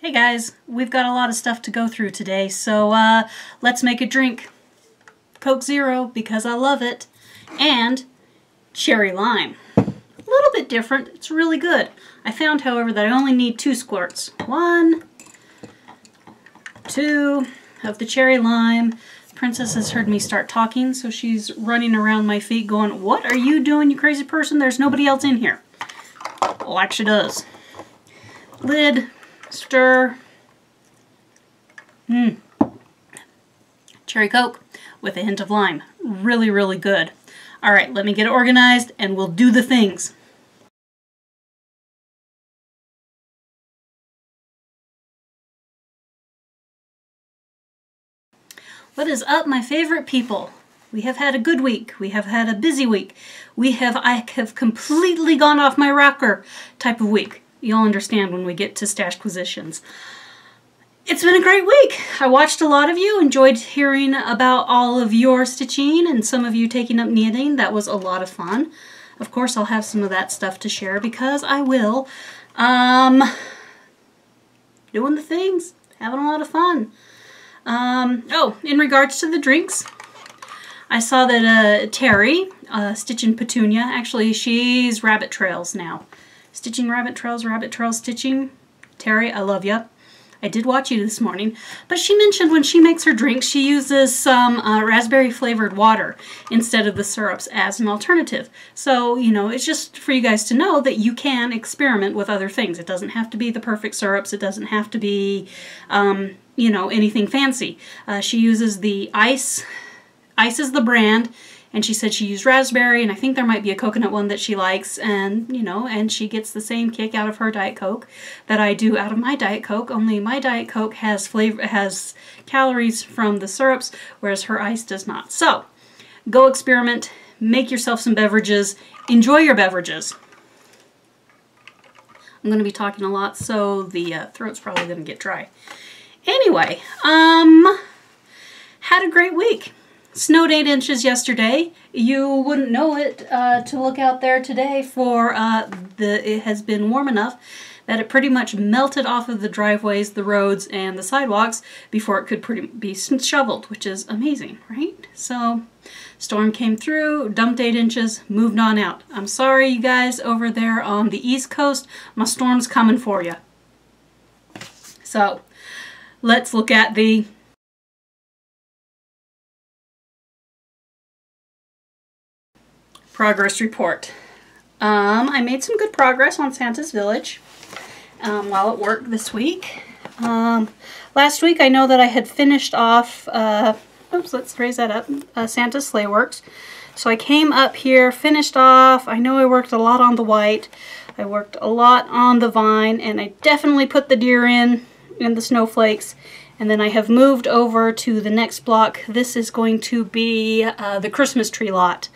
Hey guys, we've got a lot of stuff to go through today, so let's make a drink. Coke Zero, because I love it, and cherry lime. A little bit different, it's really good. I found, however, that I only need 2 squirts. 1, 2 of the cherry lime. Princess has heard me start talking, so she's running around my feet going, "What are you doing, you crazy person? There's nobody else in here." Like she does. Lid. Stir. Cherry Coke with a hint of lime. Really, really good. All right, let me get it organized and we'll do the things. What is up, my favorite people? We have had a good week. We have had a busy week. I have completely gone off my rocker type of week. You'll understand when we get to Stashquisitions. It's been a great week. I watched a lot of you, enjoyed hearing about all of your stitching and some of you taking up knitting. That was a lot of fun. Of course, I'll have some of that stuff to share because I will. Doing the things, having a lot of fun. Oh, in regards to the drinks, I saw that Terry, Stitching Petunia, actually she's Rabbit Trails now. Stitching Rabbit Trails Stitching. Terry, I love ya. I did watch you this morning. But she mentioned when she makes her drinks, she uses some raspberry flavored water instead of the syrups as an alternative. So, you know, it's just for you guys to know that you can experiment with other things. It doesn't have to be the perfect syrups. It doesn't have to be, you know, anything fancy. She uses the ice. Ice is the brand. And she said she used raspberry, and I think there might be a coconut one that she likes, and, you know, and she gets the same kick out of her Diet Coke that I do out of my Diet Coke, only my Diet Coke has calories from the syrups, whereas her ice does not. So, go experiment, make yourself some beverages, enjoy your beverages. I'm going to be talking a lot, so the throat's probably going to get dry. Anyway, had a great week. Snowed 8 inches yesterday. You wouldn't know it to look out there today for it has been warm enough that it pretty much melted off of the driveways, the roads, and the sidewalks before it could be shoveled, which is amazing, right? So, storm came through, dumped 8 inches, moved on out. I'm sorry, you guys over there on the East Coast, my storm's coming for you. So, let's look at the progress report. I made some good progress on Santa's Village while at work this week. Last week I know that I had finished off, oops, let's raise that up, Santa's Sleigh Works. So I came up here, finished off. I know I worked a lot on the white. I worked a lot on the vine, and I definitely put the deer in the snowflakes. And then I have moved over to the next block. This is going to be the Christmas tree lot.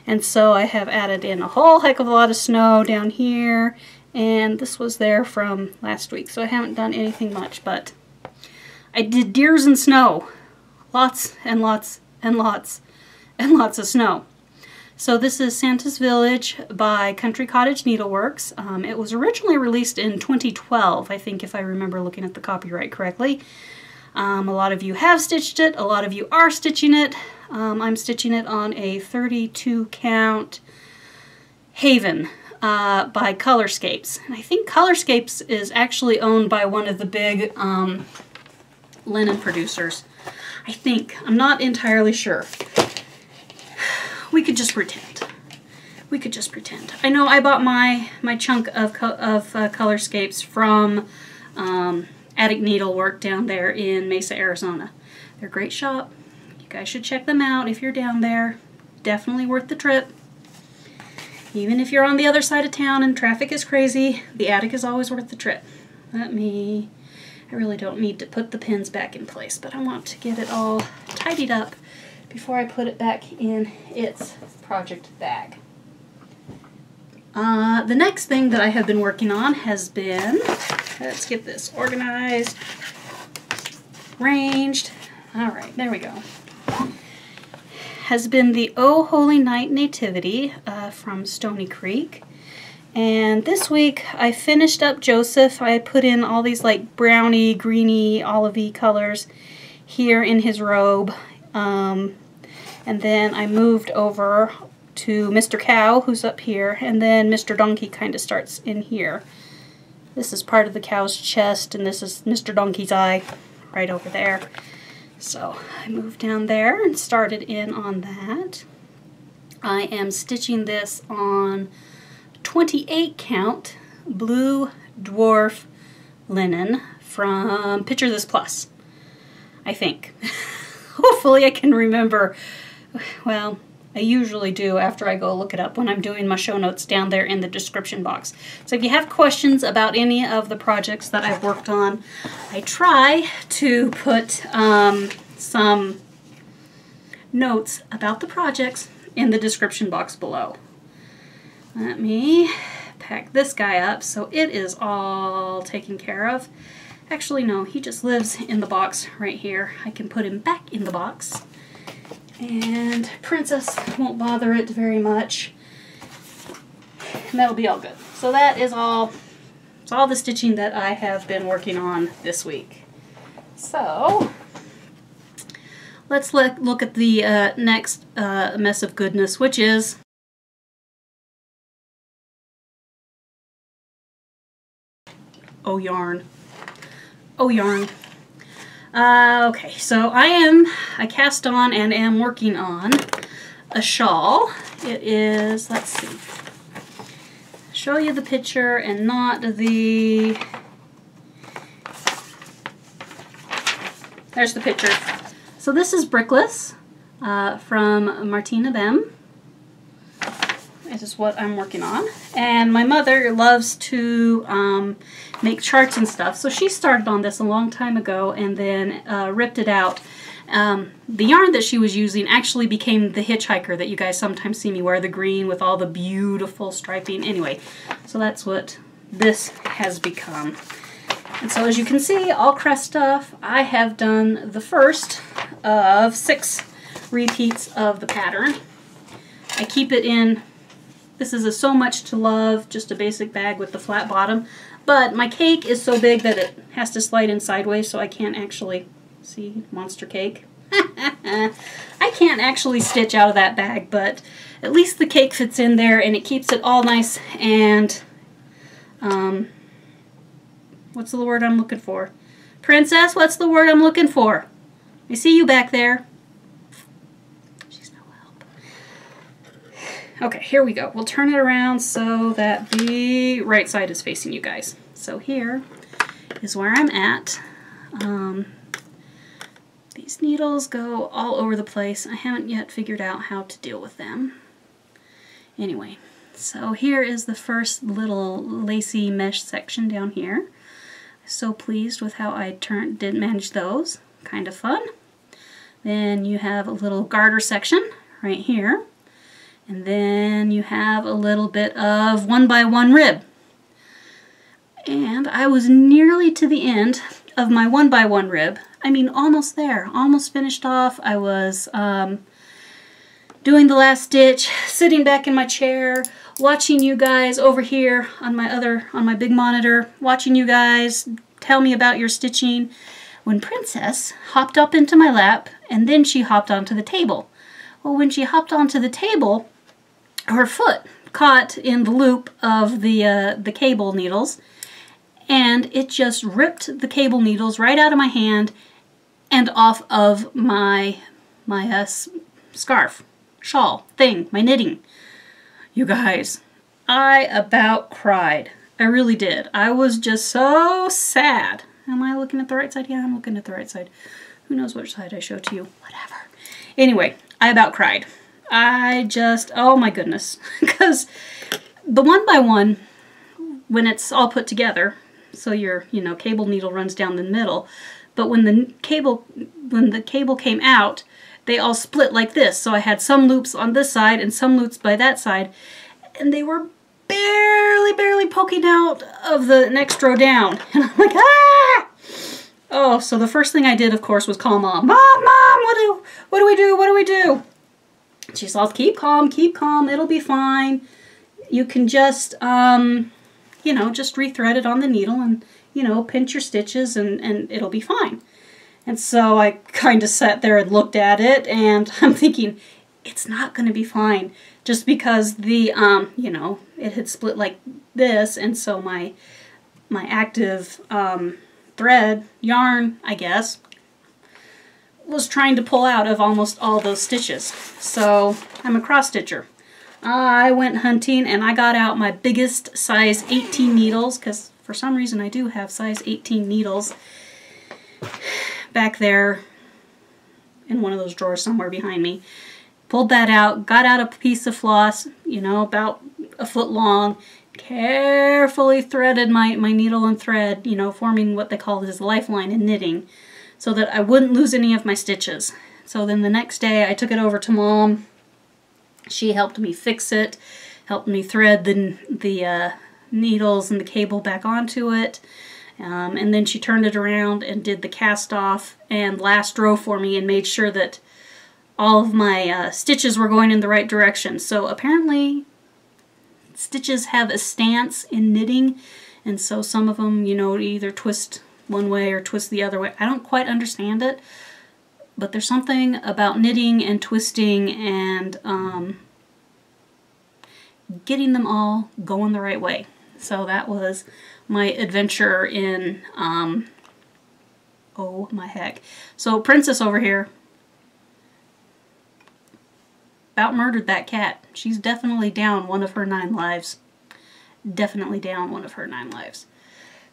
And so I have added in a whole heck of a lot of snow down here. And this was there from last week. So I haven't done anything much, but I did deers and snow. Lots and lots and lots and lots of snow. So this is Santa's Village by Cottage Needleworks. It was originally released in 2012, I think, if I remember looking at the copyright correctly. A lot of you have stitched it, a lot of you are stitching it. I'm stitching it on a 32 count Haven by ColorScapes. And I think ColorScapes is actually owned by one of the big linen producers. I think. I'm not entirely sure. We could just pretend. We could just pretend. I know I bought my chunk of ColorScapes from Attic Needlework down there in Mesa, Arizona. They're a great shop. You guys should check them out if you're down there. Definitely worth the trip. Even if you're on the other side of town and traffic is crazy, the attic is always worth the trip. I really don't need to put the pins back in place, but I want to get it all tidied up before I put it back in its project bag. The next thing that I have been working on has been, let's get this organized, ranged. All right, there we go. Has been the Oh Holy Night Nativity from Stoney Creek. And this week I finished up Joseph. I put in all these like browny, greeny, olivey colors here in his robe. And then I moved over to Mr. Cow, who's up here, and then Mr. Donkey kind of starts in here. This is part of the cow's chest, and this is Mr. Donkey's eye right over there. So I moved down there and started in on that. I am stitching this on 28 count Blue Dwarf linen from Picture This Plus, I think. Hopefully I can remember. Well, I usually do after I go look it up when I'm doing my show notes down there in the description box. So if you have questions about any of the projects that I've worked on, I try to put some notes about the projects in the description box below. Let me pack this guy up so it is all taken care of. Actually, no, he just lives in the box right here. I can put him back in the box. And Princess won't bother it very much. And that'll be all good. So that is all, it's all the stitching that I have been working on this week. So let's look at the next mess of goodness, which is oh yarn. Oh yarn. Okay, so I cast on and am working on a shawl. It is, let's see, show you the picture and not the, there's the picture. So this is Brickless from Martina Behm. This is what I'm working on. And my mother loves to make charts and stuff, so she started on this a long time ago and then ripped it out. The yarn that she was using actually became the hitchhiker that you guys sometimes see me wear, the green with all the beautiful striping. Anyway, so that's what this has become. And so as you can see, all crest stuff, I have done the first of 6 repeats of the pattern. I keep it in, this is a So Much to Love, just a basic bag with the flat bottom, but my cake is so big that it has to slide in sideways, so I can't actually, see, monster cake. I can't actually stitch out of that bag, but at least the cake fits in there and it keeps it all nice and, what's the word I'm looking for? Princess, what's the word I'm looking for? I see you back there. She's no help. Okay, here we go. We'll turn it around so that the right side is facing you guys. So here is where I'm at. These needles go all over the place. I haven't yet figured out how to deal with them. Anyway, so here is the first little lacy mesh section down here. So pleased with how I did manage those. Kind of fun. Then you have a little garter section right here. And then you have a little bit of 1x1 rib. And I was nearly to the end of my 1x1 rib. I mean, almost there. Almost finished off. I was doing the last stitch, sitting back in my chair, watching you guys over here on my big monitor, watching you guys tell me about your stitching, when Princess hopped up into my lap, and then she hopped onto the table. Well, when she hopped onto the table, her foot caught in the loop of the cable needles, and it just ripped the cable needles right out of my hand and off of my scarf, shawl, thing, my knitting. You guys, I about cried. I really did. I was just so sad. Am I looking at the right side? Yeah, I'm looking at the right side. Who knows which side I show to you? Whatever. Anyway, I about cried. I just, oh my goodness. Because the 1x1, when it's all put together, so your, cable needle runs down the middle, but when the cable came out, they all split like this. So I had some loops on this side and some loops by that side, and they were barely poking out of the next row down. And I'm like, ah! Oh, so the first thing I did, of course, was call Mom. Mom, what do we do? She's all, keep calm, it'll be fine. you can just, you know, just rethread it on the needle and, you know, pinch your stitches and it'll be fine. And so I kind of sat there and looked at it, and I'm thinking, it's not going to be fine. Just because the, you know, it had split like this, and so my active thread, yarn, I guess, was trying to pull out of almost all those stitches. So I'm a cross stitcher. I went hunting and I got out my biggest size 18 needles, because for some reason I do have size 18 needles back there in one of those drawers somewhere behind me. Pulled that out, got out a piece of floss, you know, about a foot long, carefully threaded my needle and thread, you know, forming what they call this lifeline in knitting, so that I wouldn't lose any of my stitches. So then the next day I took it over to Mom. She helped me fix it, helped me thread the needles and the cable back onto it. And then she turned it around and did the cast off and last row for me and made sure that all of my stitches were going in the right direction. So apparently stitches have a stance in knitting, and so some of them, you know, either twist one way or twist the other way. I don't quite understand it, but there's something about knitting and twisting and getting them all going the right way. So that was my adventure in, oh my heck. So Princess over here about murdered that cat. She's definitely down one of her 9 lives. Definitely down one of her 9 lives.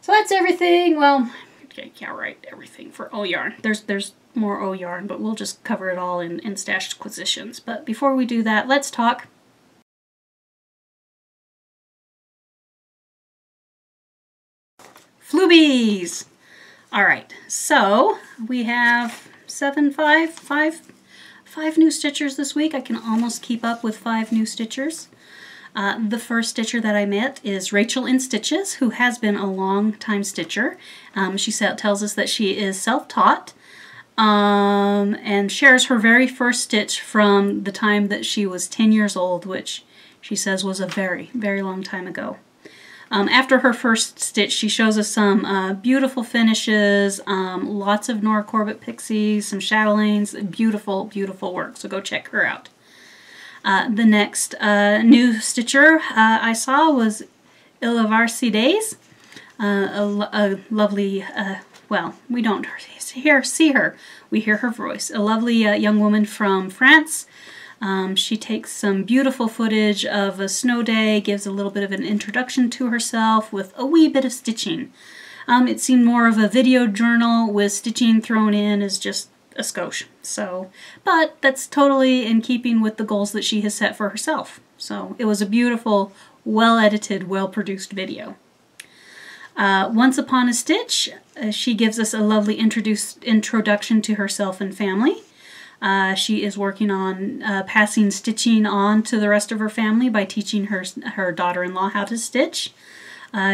So that's everything. Well, I can't write everything for O yarn. There's more O yarn, but we'll just cover it all in stashed acquisitions. But before we do that, let's talk Floobies. All right, so we have 5 new stitchers this week. I can almost keep up with 5 new stitchers. The first stitcher that I met is Rachel in Stitches, who has been a long time stitcher. She tells us that she is self-taught and shares her very first stitch from the time that she was 10 years old, which she says was a very, very long time ago. After her first stitch, she shows us some beautiful finishes, lots of Nora Corbett pixies, some chatelaines, beautiful, beautiful work. So go check her out. The next new stitcher I saw was Ilavarcides, a lovely, well, we don't see her, we hear her voice. A lovely young woman from France. She takes some beautiful footage of a snow day, gives a little bit of an introduction to herself with a wee bit of stitching. It seemed more of a video journal with stitching thrown in as just a skosh. So, but that's totally in keeping with the goals that she has set for herself. So it was a beautiful, well-edited, well-produced video. Once Upon a Stitch, she gives us a lovely introduction to herself and family. She is working on passing stitching on to the rest of her family by teaching her daughter-in-law how to stitch.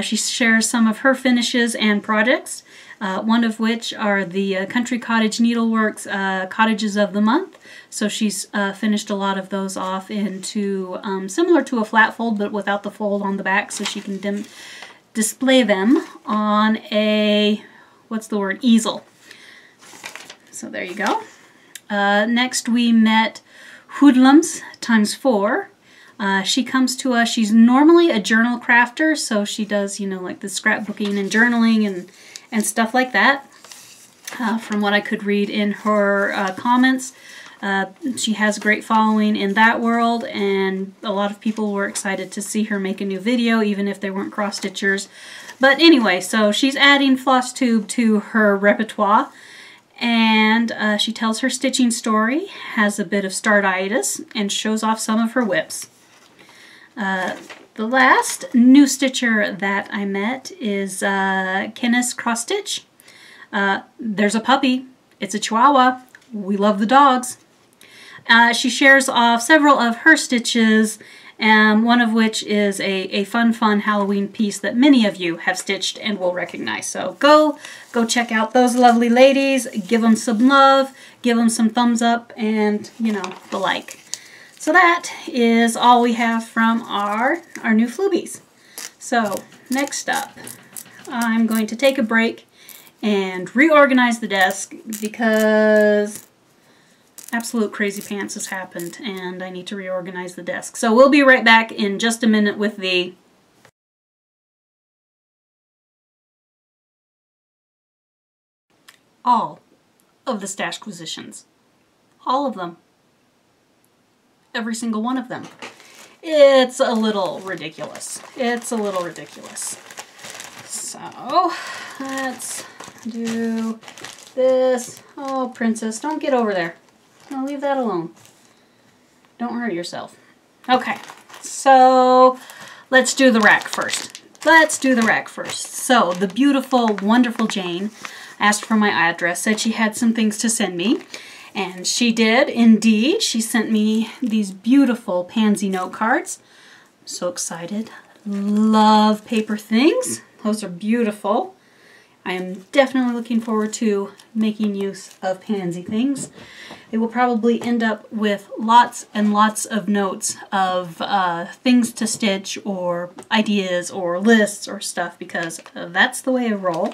She shares some of her finishes and projects, one of which are the Country Cottage Needlework's Cottages of the Month. So she's finished a lot of those off into similar to a flat fold, but without the fold on the back, so she can display them on a, what's the word, easel. So there you go. Next we met Hoodlums ×4. She comes to us, she's normally a journal crafter, so she does, you know, like the scrapbooking and journaling and stuff like that. From what I could read in her comments, she has a great following in that world, and a lot of people were excited to see her make a new video, even if they weren't cross-stitchers. But anyway, so she's adding Flosstube to her repertoire. And she tells her stitching story, has a bit of startitis, and shows off some of her whips. The last new stitcher that I met is Kenneth's Cross Stitch. There's a puppy. It's a Chihuahua. We love the dogs. She shares off several of her stitches, one of which is a fun Halloween piece that many of you have stitched and will recognize. So go check out those lovely ladies, give them some love, give them some thumbs up, and, you know, the like. So that is all we have from our new Floobies. So next up, I'm going to take a break and reorganize the desk because absolute crazy pants has happened and I need to reorganize the desk. So we'll be right back in just a minute with the all of the Stashquisitions. All of them. Every single one of them. It's a little ridiculous. It's a little ridiculous. So, let's do this. Oh, princess, don't get over there. No, leave that alone. Don't hurt yourself. Okay, so let's do the rack first. Let's do the rack first. So, the beautiful, wonderful Jane asked for my address, said she had some things to send me. And she did, indeed. She sent me these beautiful pansy note cards. I'm so excited. Love paper things. Those are beautiful. I am definitely looking forward to making use of pansy things. They will probably end up with lots and lots of notes of things to stitch or ideas or lists or stuff because that's the way I roll.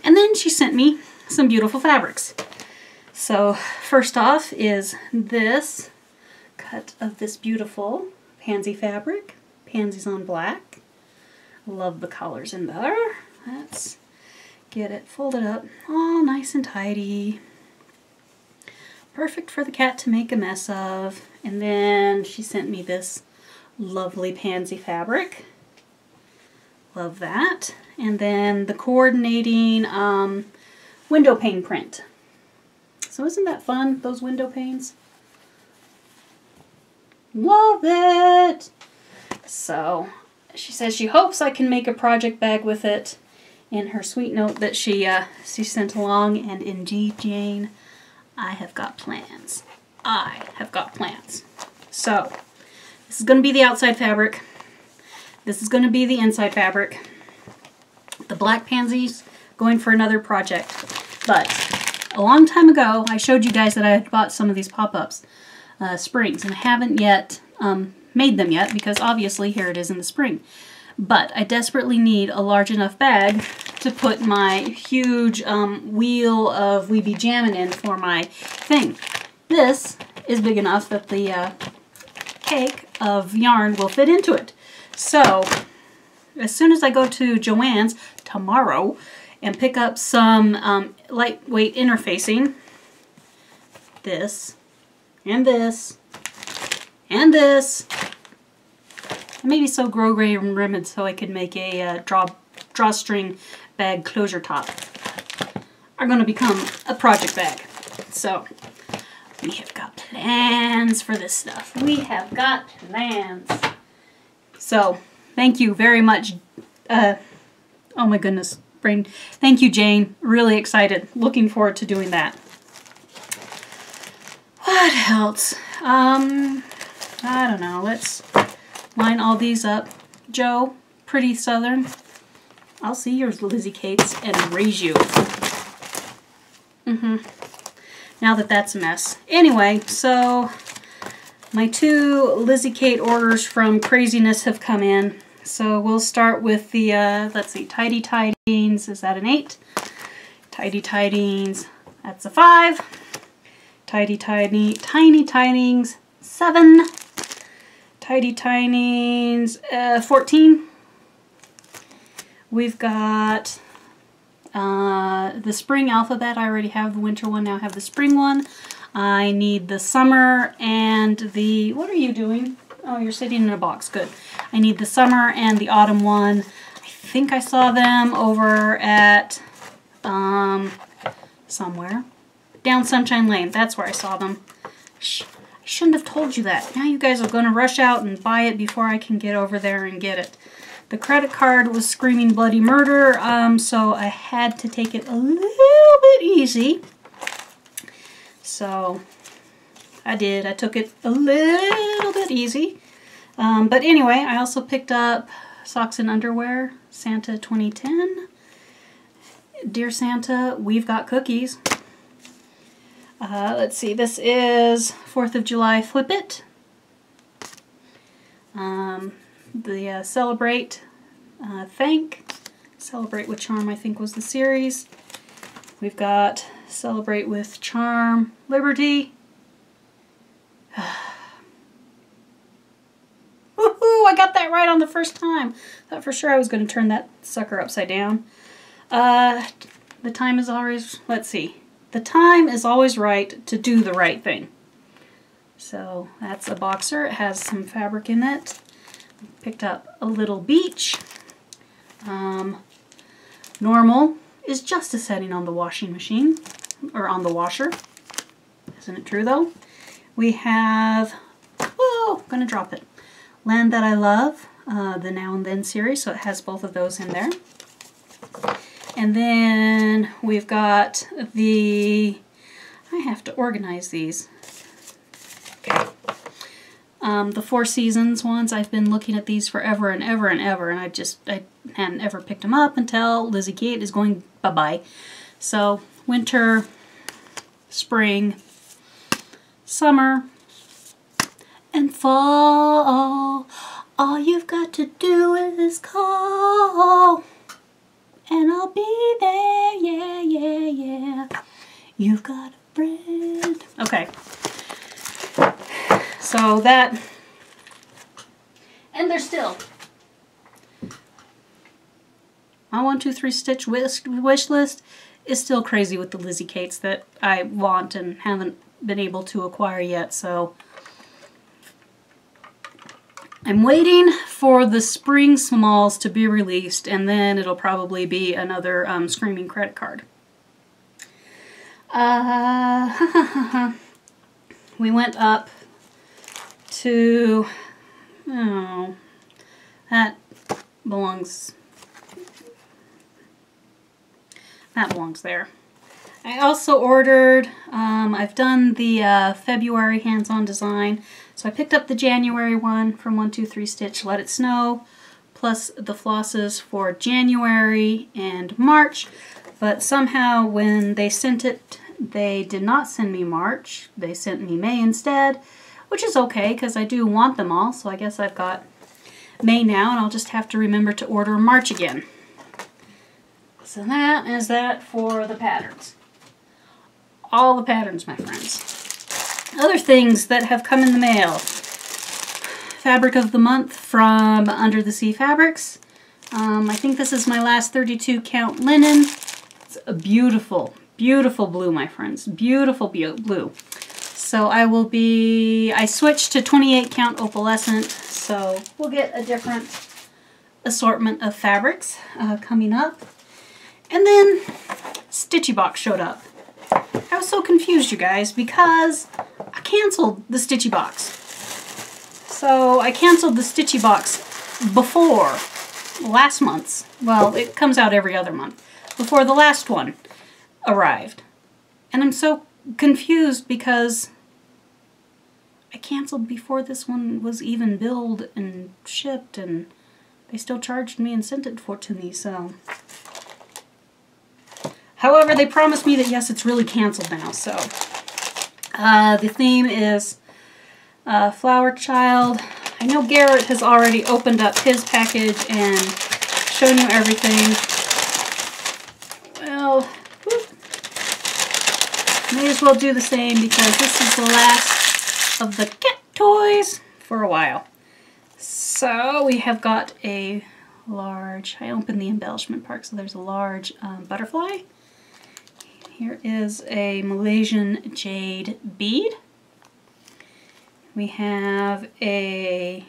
And then she sent me some beautiful fabrics. So first off is this cut of this beautiful pansy fabric, pansies on black. Love the colors in there. Let's get it folded up all nice and tidy. Perfect for the cat to make a mess of. And then she sent me this lovely pansy fabric. Love that. And then the coordinating window pane print. So isn't that fun, those window panes? Love it! So she says she hopes I can make a project bag with it in her sweet note that she sent along. And indeed, Jane, I have got plans. I have got plans. So this is going to be the outside fabric. This is going to be the inside fabric. The black pansies going for another project. But a long time ago, I showed you guys that I had bought some of these Popups Springs, and I haven't yet made them yet because obviously here it is in the spring. But I desperately need a large enough bag to put my huge wheel of Weeby Jammin in for my thing. This is big enough that the cake of yarn will fit into it. So as soon as I go to Joann's tomorrow and pick up some lightweight interfacing, this, and this, and this, I maybe sew grosgrain and ribbon so I could make a drawstring bag closure top, are going to become a project bag. So we have got plans for this stuff. We have got plans. So thank you very much. Oh my goodness. Brain. Thank you, Jane. Really excited. Looking forward to doing that. What else? I don't know. Let's line all these up. Joe, pretty southern. I'll see yours, Lizzie Cates, and raise you. Now that that's a mess. Anyway, so my 2 Lizzie Kate orders from Craziness have come in. So we'll start with the, let's see, Tidy Tidings, is that an 8? Tidy Tidings, that's a 5. Tiny Tidings, 7. Tidy Tidings, 14. We've got the spring alphabet. I already have the winter one, now I have the spring one. I need the summer and the, what are you doing? Oh, you're sitting in a box. Good. I need the summer and the autumn one. I think I saw them over at somewhere. Down Sunshine Lane. That's where I saw them. Shh, I shouldn't have told you that. Now you guys are going to rush out and buy it before I can get over there and get it. The credit card was screaming bloody murder, so I had to take it a little bit easy. So I did. I took it a little bit easy. But anyway, I also picked up Socks and Underwear, Santa 2010. Dear Santa, we've got cookies. Let's see, this is 4th of July Flip It. The Celebrate, Thank, Celebrate with Charm I think was the series. We've got Celebrate with Charm, Liberty. Woohoo! I got that right on the first time. Thought for sure I was going to turn that sucker upside down. The time is always, let's see. The time is always right to do the right thing. So that's a boxer. It has some fabric in it. Picked up a little beach. Normal is just a setting on the washing machine, or on the washer. Isn't it true though? We have, whoa, gonna drop it. Land That I Love, the Now and Then series, so it has both of those in there. And then we've got the, I have to organize these. Okay. The Four Seasons ones, I've been looking at these forever and ever and ever, and I hadn't ever picked them up until Lizzie Cates is going bye-bye. So, winter, spring, summer, and fall. All you've got to do is call, and I'll be there, yeah, yeah, yeah. You've got a friend. Okay. So that, and there's still my 1, 2, 3 stitch wish list is still crazy with the Lizzie Cates that I want and haven't been able to acquire yet. So I'm waiting for the spring smalls to be released, and then it'll probably be another screaming credit card. We went up to, oh, that belongs there. I also ordered, I've done the February hands-on design, so I picked up the January one from 1, 2, 3 Stitch, Let It Snow, plus the flosses for January and March, but somehow when they sent it, they did not send me March, they sent me May instead, which is okay because I do want them all, so I guess I've got May now, and I'll just have to remember to order March again. So that is that for the patterns. All the patterns, my friends. Other things that have come in the mail. Fabric of the month from Under the Sea Fabrics. I think this is my last 32 count linen. It's a beautiful, beautiful blue, my friends. Beautiful blue. So I switched to 28 count opalescent, so we'll get a different assortment of fabrics coming up. And then Stitchy Box showed up. I was so confused, you guys, because I canceled the Stitchy Box. So I canceled the Stitchy Box before last month's. Well, it comes out every other month. Before the last one arrived. And I'm so confused because I canceled before this one was even billed and shipped, and they still charged me and sent it to me, so. However, they promised me that yes, it's really canceled now, so. The theme is Flower Child. I know Garrett has already opened up his package and shown you everything. Well, whoop. May as well do the same because this is the last of the cat toys for a while. So we have got a large, I opened the embellishment part, so there's a large butterfly. Here is a Malaysian jade bead. We have a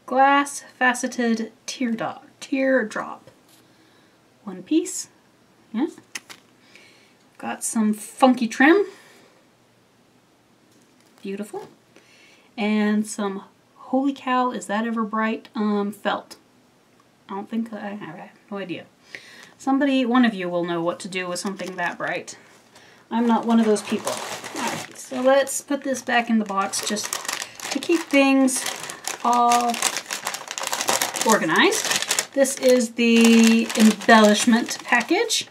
glass faceted teardrop. One piece. Yeah. Got some funky trim. Beautiful. And some, holy cow, is that ever bright, felt. I don't think, I have no idea. Somebody, one of you will know what to do with something that bright. I'm not one of those people. Alright, so let's put this back in the box just to keep things all organized. This is the embellishment package.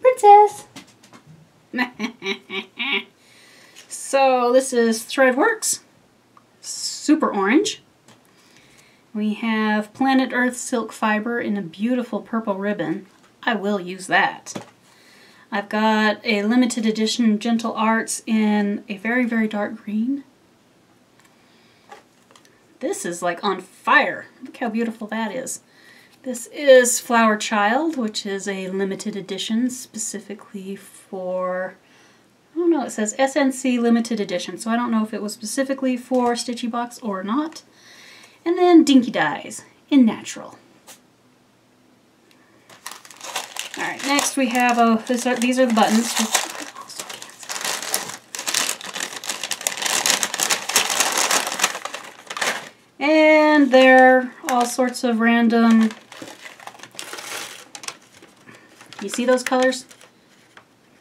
Princess! So this is Threadworks. super orange. We have Planet Earth silk fiber in a beautiful purple ribbon. I will use that. I've got a limited edition Gentle Arts in a very, very dark green. This is like on fire. Look how beautiful that is. This is Flower Child, which is a limited edition specifically for, I don't know, it says SNC limited edition, so I don't know if it was specifically for Stitchy Box or not. And then Dinky Dyes in Natural. Alright, next we have, these are the buttons. And they're all sorts of random. You see those colors?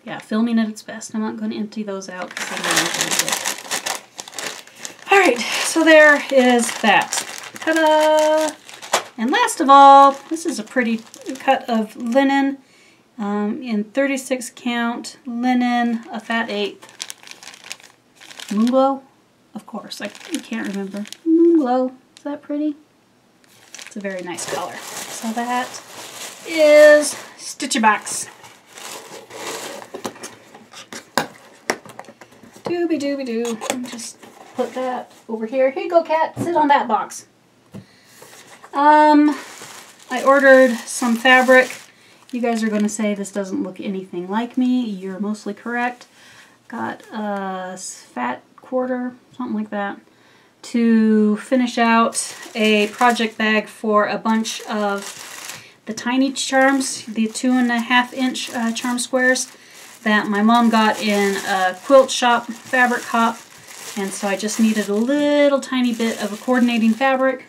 Yeah, filming at its best. I'm not going to empty those out because I don't know. Alright, so there is that. Ta-da! And last of all, this is a pretty cut of linen in 36 count linen, a fat 8th. Moonglow? Of course, I can't remember. Moonglow, is that pretty? It's a very nice color. So that is Stitchy Box. Dooby dooby doo. Just put that over here. Here you go, cat. Sit on that box. I ordered some fabric. You guys are going to say this doesn't look anything like me. You're mostly correct. Got a fat quarter, something like that, to finish out a project bag for a bunch of the tiny charms, the 2.5 inch charm squares that my mom got in a quilt shop fabric hop, and so I just needed a little tiny bit of a coordinating fabric.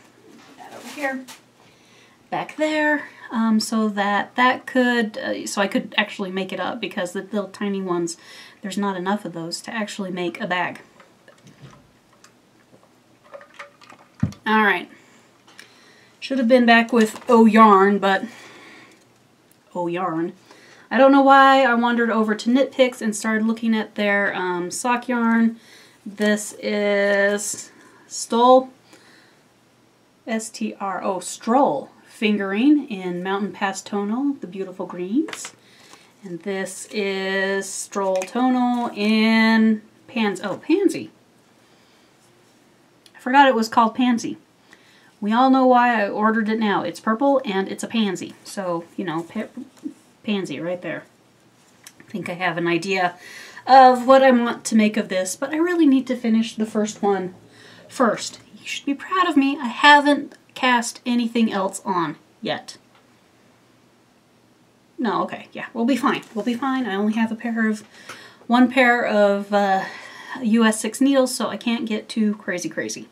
That over here, back there, so that could, so I could actually make it up, because the little tiny ones, there's not enough of those to actually make a bag. Alright. Should have been back with Oh Yarn, but Oh Yarn. I don't know why I wandered over to Knit Picks and started looking at their sock yarn. This is Stole, S-T-R-O, Stroll fingering in Mountain Pass Tonal, the beautiful greens. And this is Stroll Tonal in Pansy. I forgot it was called Pansy. We all know why I ordered it now. It's purple and it's a pansy. So, you know, pansy right there. I think I have an idea of what I want to make of this, but I really need to finish the first one first. You should be proud of me. I haven't cast anything else on yet. No, okay, yeah, we'll be fine. We'll be fine. I only have one pair of US 6 needles, so I can't get too crazy.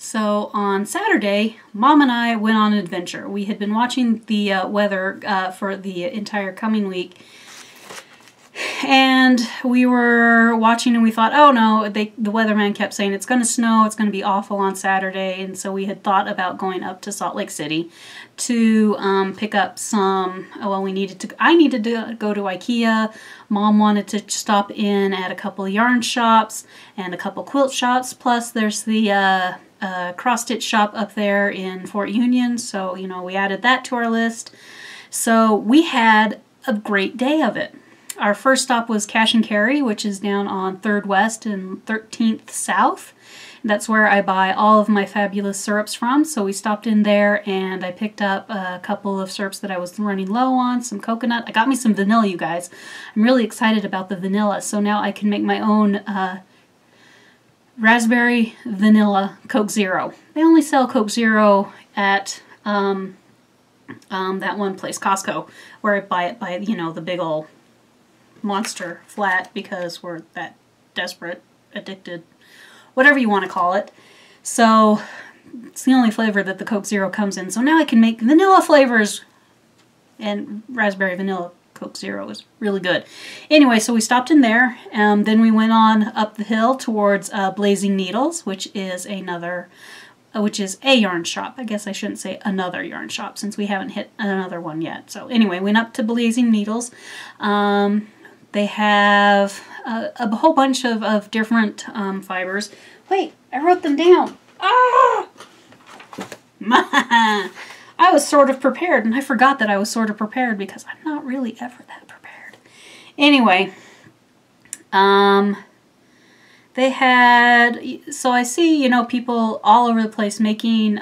So on Saturday, Mom and I went on an adventure. We had been watching the weather for the entire coming week, and we were watching and we thought, oh no, the weatherman kept saying it's going to snow, it's going to be awful on Saturday, and so we had thought about going up to Salt Lake City to pick up some, well, I needed to go to IKEA. Mom wanted to stop in at a couple of yarn shops and a couple quilt shops, plus there's the cross-stitch shop up there in Fort Union, so, you know, we added that to our list. So we had a great day of it. Our first stop was Cash and Carry, which is down on 3rd West and 13th South. That's where I buy all of my fabulous syrups from, so we stopped in there and I picked up a couple of syrups that I was running low on, some coconut. I got me some vanilla, you guys. I'm really excited about the vanilla, so now I can make my own raspberry vanilla Coke Zero. They only sell Coke Zero at that one place, Costco, where I buy it by, you know, the big old monster flat, because we're that desperate, addicted, whatever you want to call it. So it's the only flavor that the Coke Zero comes in. So now I can make vanilla flavors, and raspberry vanilla Coke Zero is really good. Anyway, so we stopped in there, then we went on up the hill towards Blazing Needles, which is a yarn shop. I guess I shouldn't say another yarn shop, since we haven't hit another one yet. So anyway, went up to Blazing Needles. They have a whole bunch of different fibers. Wait, I wrote them down. Ah! I was sort of prepared, and I forgot that I was sort of prepared because I'm not really ever that prepared. Anyway, they had, so I see, you know, people all over the place making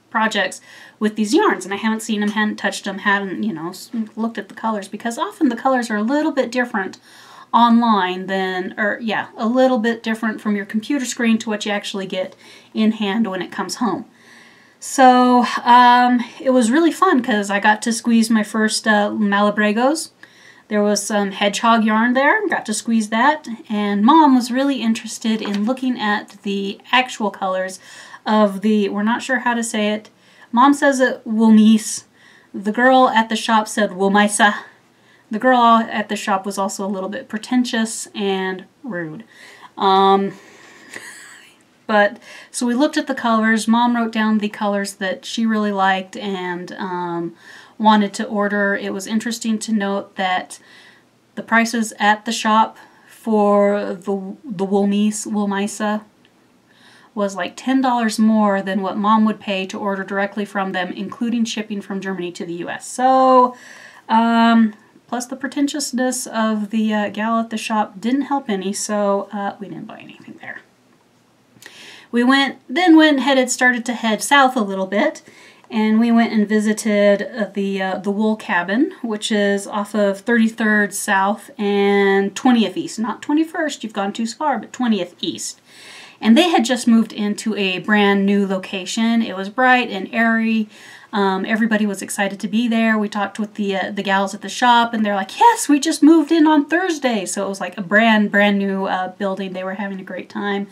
projects with these yarns, and I haven't seen them, hadn't touched them, hadn't, you know, looked at the colors, because often the colors are a little bit different online than, or yeah, a little bit different from your computer screen to what you actually get in hand when it comes home. So it was really fun because I got to squeeze my first Malabregos. There was some hedgehog yarn there, got to squeeze that, and Mom was really interested in looking at the actual colors of the, we're not sure how to say it. Mom says it Woolmeese. The girl at the shop said Woolmisa. The girl at the shop was also a little bit pretentious and rude. But, so we looked at the colors. Mom wrote down the colors that she really liked and wanted to order. It was interesting to note that the prices at the shop for the Woolmisa was like $10 more than what Mom would pay to order directly from them, including shipping from Germany to the US. So, plus the pretentiousness of the gal at the shop didn't help any, so we didn't buy anything there. We started to head south a little bit, and we went and visited the wool cabin, which is off of 33rd South and 20th East. Not 21st, you've gone too far, but 20th East. And they had just moved into a brand new location. It was bright and airy. Everybody was excited to be there. We talked with the gals at the shop, and they're like, yes, we just moved in on Thursday. So it was like a brand new building. They were having a great time.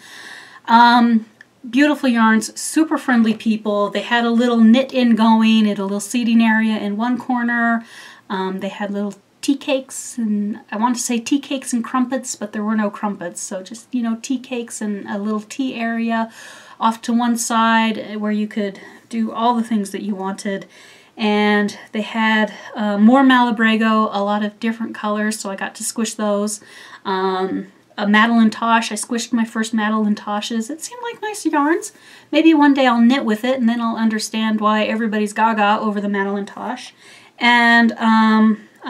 Beautiful yarns, super friendly people. They had a little knit-in going at a little seating area in one corner. They had little tea cakes, and I want to say tea cakes and crumpets, but there were no crumpets. So just, you know, tea cakes and a little tea area off to one side where you could do all the things that you wanted. And they had more Malabrego, a lot of different colors, so I got to squish those. A Madeline Tosh. I squished my first Madeline Toshes. It seemed like nice yarns. Maybe one day I'll knit with it, and then I'll understand why everybody's gaga over the Madeline Tosh. And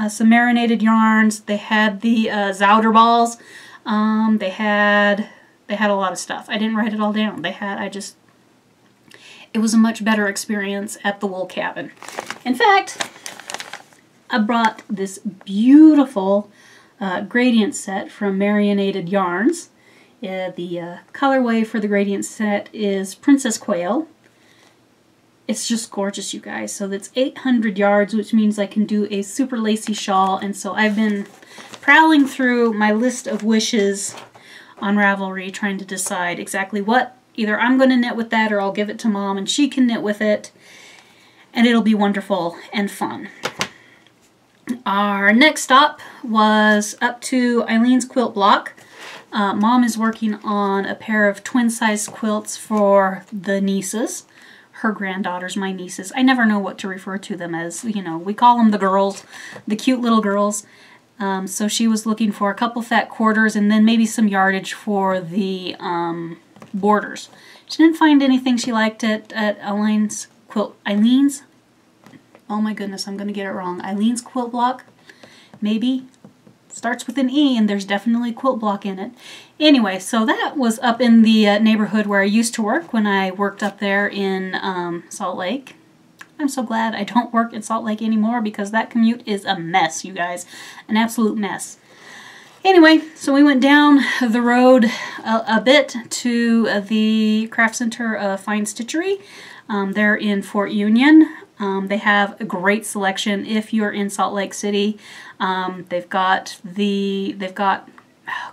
some marinated yarns. They had the Zouder balls. They had a lot of stuff. I didn't write it all down. It was a much better experience at the wool cabin. In fact, I brought this beautiful gradient set from Marinated Yarns. The colorway for the gradient set is Princess Quail. It's just gorgeous, you guys. So that's 800 yards, which means I can do a super lacy shawl. And so I've been prowling through my list of wishes on Ravelry, trying to decide exactly what. Either I'm going to knit with that, or I'll give it to Mom and she can knit with it. And it'll be wonderful and fun. Our next stop was up to Eileen's quilt block. Mom is working on a pair of twin-size quilts for the nieces. Her granddaughters, my nieces. I never know what to refer to them as. You know, we call them the girls, the cute little girls. So she was looking for a couple fat quarters and then maybe some yardage for the borders. She didn't find anything she liked at Eileen's quilt. Eileen's? Oh my goodness, I'm going to get it wrong. Eileen's quilt block? Maybe? Starts with an E, and there's definitely quilt block in it. Anyway, so that was up in the neighborhood where I used to work when I worked up there in Salt Lake. I'm so glad I don't work in Salt Lake anymore because that commute is a mess, you guys. An absolute mess. Anyway, so we went down the road a bit to the Craft Center of Fine Stitchery. They're in Fort Union. They have a great selection if you're in Salt Lake City. They've got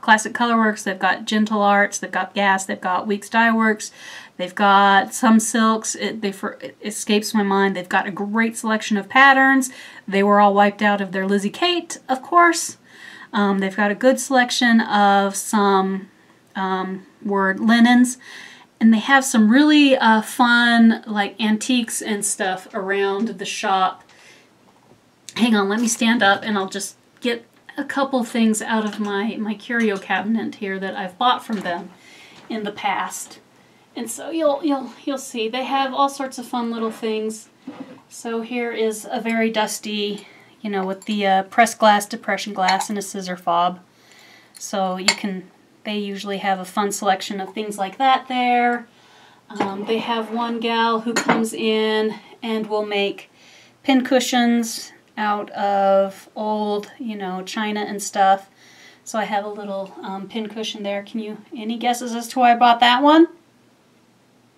Classic Colorworks, they've got Gentle Arts, they've got GAST, they've got Weeks Dye Works, they've got some silks. It escapes my mind. They've got a great selection of patterns. They were all wiped out of their Lizzie Cates, of course. They've got a good selection of some word linens. And they have some really fun, like, antiques and stuff around the shop. Hang on, let me stand up and I'll just get a couple things out of my curio cabinet here that I've bought from them. in the past. And so you'll see they have all sorts of fun little things. So here is a very dusty, you know, with the pressed glass, depression glass, and a scissor fob. So they usually have a fun selection of things like that there. They have one gal who comes in and will make pin cushions out of old, you know, china and stuff. So I have a little pin cushion there. Any guesses as to why I bought that one?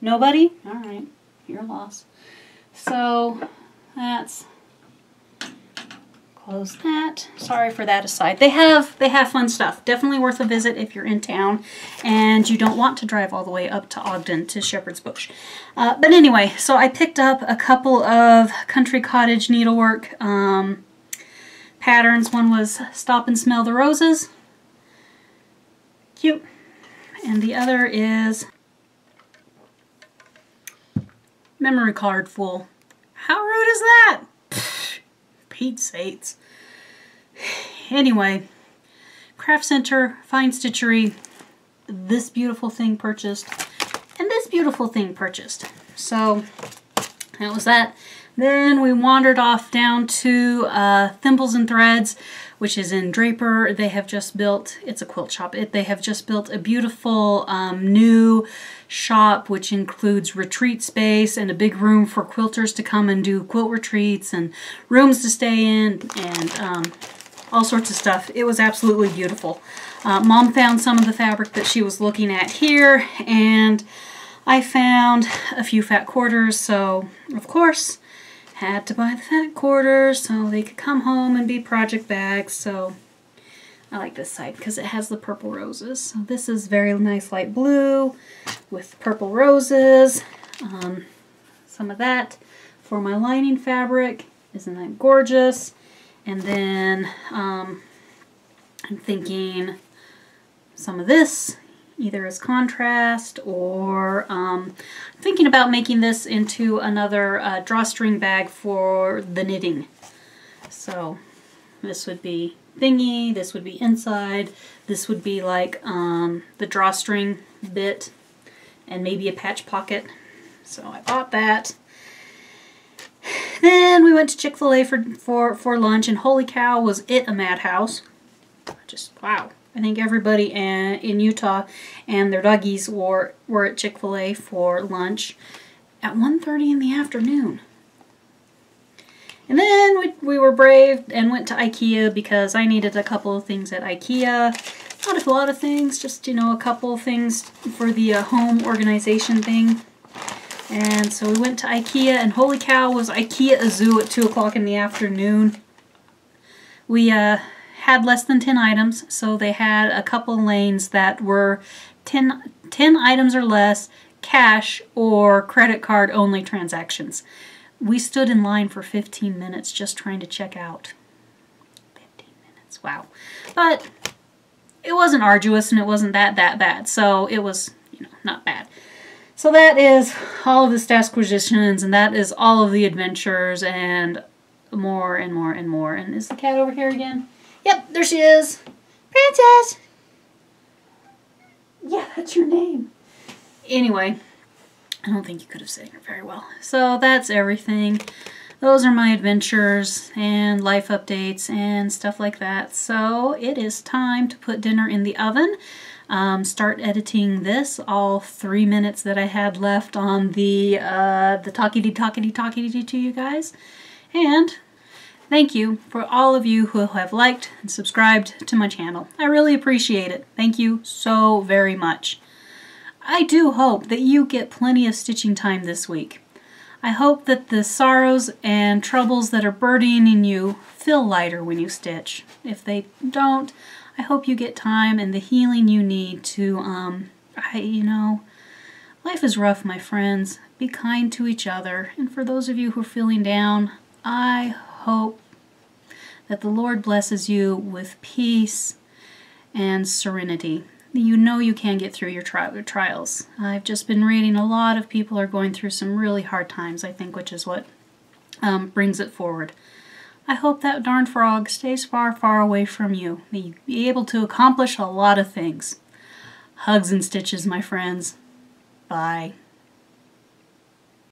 Nobody? Alright, your loss. So that's, close that. Sorry for that aside. They have fun stuff. Definitely worth a visit if you're in town and you don't want to drive all the way up to Ogden to Shepherd's Bush. But anyway, so I picked up a couple of Country Cottage needlework patterns. One was Stop and Smell the Roses. Cute. And the other is Memory Card Full. How rude is that? Pete's sakes. Anyway, Craft Center, Fine Stitchery, this beautiful thing purchased, and this beautiful thing purchased. So that was that. Then we wandered off down to Thimbles and Threads, which is in Draper. They have just built, it's a quilt shop, they have just built a beautiful new shop which includes retreat space and a big room for quilters to come and do quilt retreats and rooms to stay in and all sorts of stuff. It was absolutely beautiful. Mom found some of the fabric that she was looking at here, and I found a few fat quarters, so of course had to buy the fat quarters so they could come home and be project bags. So I like this side because it has the purple roses. So this is very nice light blue with purple roses. Some of that for my lining fabric. Isn't that gorgeous? And then I'm thinking some of this either as contrast, or thinking about making this into another drawstring bag for the knitting. So this would be thingy, this would be inside, this would be like the drawstring bit, and maybe a patch pocket. So I bought that. Then we went to Chick-fil-A for lunch, and holy cow, was it a madhouse. Just wow. I think everybody in Utah and their doggies were at Chick-fil-A for lunch at 1:30 in the afternoon. And then we were brave and went to IKEA because I needed a couple of things at IKEA. Not a lot of things, just, you know, a couple of things for the home organization thing. And so we went to IKEA, and holy cow, was IKEA a zoo at 2 o'clock in the afternoon. We had less than 10 items, so they had a couple lanes that were 10 items or less, cash or credit card only transactions. We stood in line for 15 minutes just trying to check out. 15 minutes, wow. But it wasn't arduous and it wasn't that bad, so it was, you know, not bad. So that is all of the stash acquisitions, and that is all of the adventures, and more and more and more. And is the cat over here again? Yep, there she is. Princess! Yeah, that's your name. Anyway, I don't think you could have said it very well. So that's everything. Those are my adventures and life updates and stuff like that. So it is time to put dinner in the oven. Start editing this, all 3 minutes that I had left on the talky-dee to you guys. And thank you for all of you who have liked and subscribed to my channel. I really appreciate it. Thank you so very much. I do hope that you get plenty of stitching time this week. I hope that the sorrows and troubles that are burdening you feel lighter when you stitch. If they don't, I hope you get time and the healing you need to, you know, life is rough, my friends. Be kind to each other. And for those of you who are feeling down, I hope that the Lord blesses you with peace and serenity. You know you can get through your trials. I've just been reading a lot of people are going through some really hard times, I think, which is what brings it forward. I hope that darn frog stays far, far away from you. That you be able to accomplish a lot of things. Hugs and stitches, my friends. Bye.